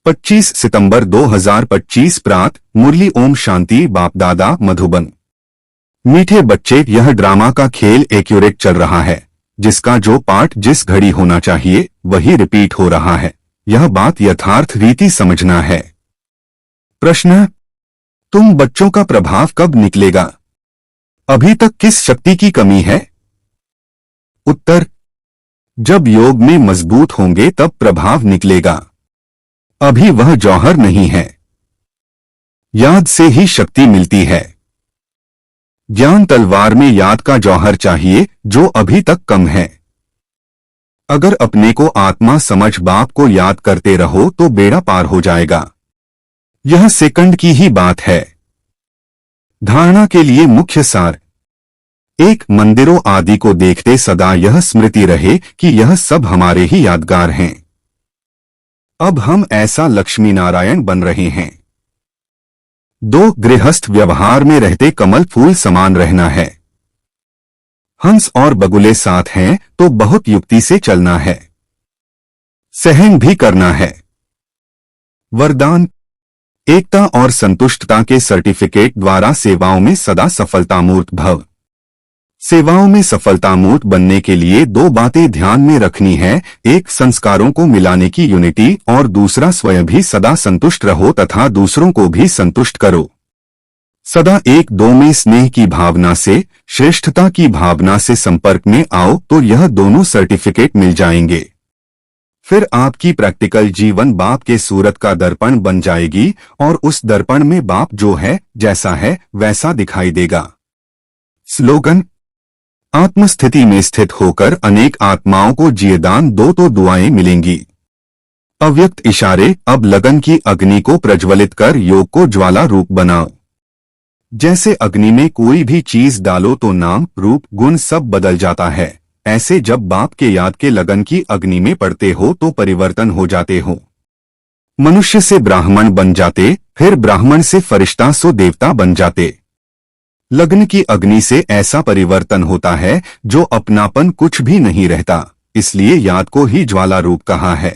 25 सितंबर 2025 प्रात मुरली ओम शांति बाप दादा मधुबन। मीठे बच्चे, यह ड्रामा का खेल एक्यूरेट चल रहा है, जिसका जो पार्ट जिस घड़ी होना चाहिए वही रिपीट हो रहा है। यह बात यथार्थ रीति समझना है। प्रश्न: तुम बच्चों का प्रभाव कब निकलेगा? अभी तक किस शक्ति की कमी है? उत्तर: जब योग में मजबूत होंगे तब प्रभाव निकलेगा। अभी वह जौहर नहीं है। याद से ही शक्ति मिलती है। ज्ञान तलवार में याद का जौहर चाहिए, जो अभी तक कम है। अगर अपने को आत्मा समझ बाप को याद करते रहो तो बेड़ा पार हो जाएगा। यह सेकंड की ही बात है। धारणा के लिए मुख्य सार: एक, मंदिरों आदि को देखते सदा यह स्मृति रहे कि यह सब हमारे ही यादगार हैं। अब हम ऐसा लक्ष्मी नारायण बन रहे हैं। 2, गृहस्थ व्यवहार में रहते कमल फूल समान रहना है। हंस और बगुले साथ हैं तो बहुत युक्ति से चलना है, सहन भी करना है। वरदान: एकता और संतुष्टता के सर्टिफिकेट द्वारा सेवाओं में सदा सफलतामूर्त भव। सेवाओं में सफलतामूर्त बनने के लिए 2 बातें ध्यान में रखनी है। एक, संस्कारों को मिलाने की यूनिटी, और दूसरा, स्वयं भी सदा संतुष्ट रहो तथा दूसरों को भी संतुष्ट करो। सदा 1-2 में स्नेह की भावना से, श्रेष्ठता की भावना से संपर्क में आओ तो यह दोनों सर्टिफिकेट मिल जाएंगे। फिर आपकी प्रैक्टिकल जीवन बाप के सूरत का दर्पण बन जाएगी और उस दर्पण में बाप जो है, जैसा है, वैसा दिखाई देगा। स्लोगन: आत्मस्थिति में स्थित होकर अनेक आत्माओं को जियदान दो तो दुआएं मिलेंगी। अव्यक्त इशारे: अब लगन की अग्नि को प्रज्वलित कर योग को ज्वाला रूप बनाओ। जैसे अग्नि में कोई भी चीज डालो तो नाम, रूप, गुण सब बदल जाता है, ऐसे जब बाप के याद के लगन की अग्नि में पड़ते हो तो परिवर्तन हो जाते हो। मनुष्य से ब्राह्मण बन जाते, फिर ब्राह्मण से फरिश्ता सो देवता बन जाते। लग्न की अग्नि से ऐसा परिवर्तन होता है जो अपनापन कुछ भी नहीं रहता, इसलिए याद को ही ज्वाला रूप कहा है।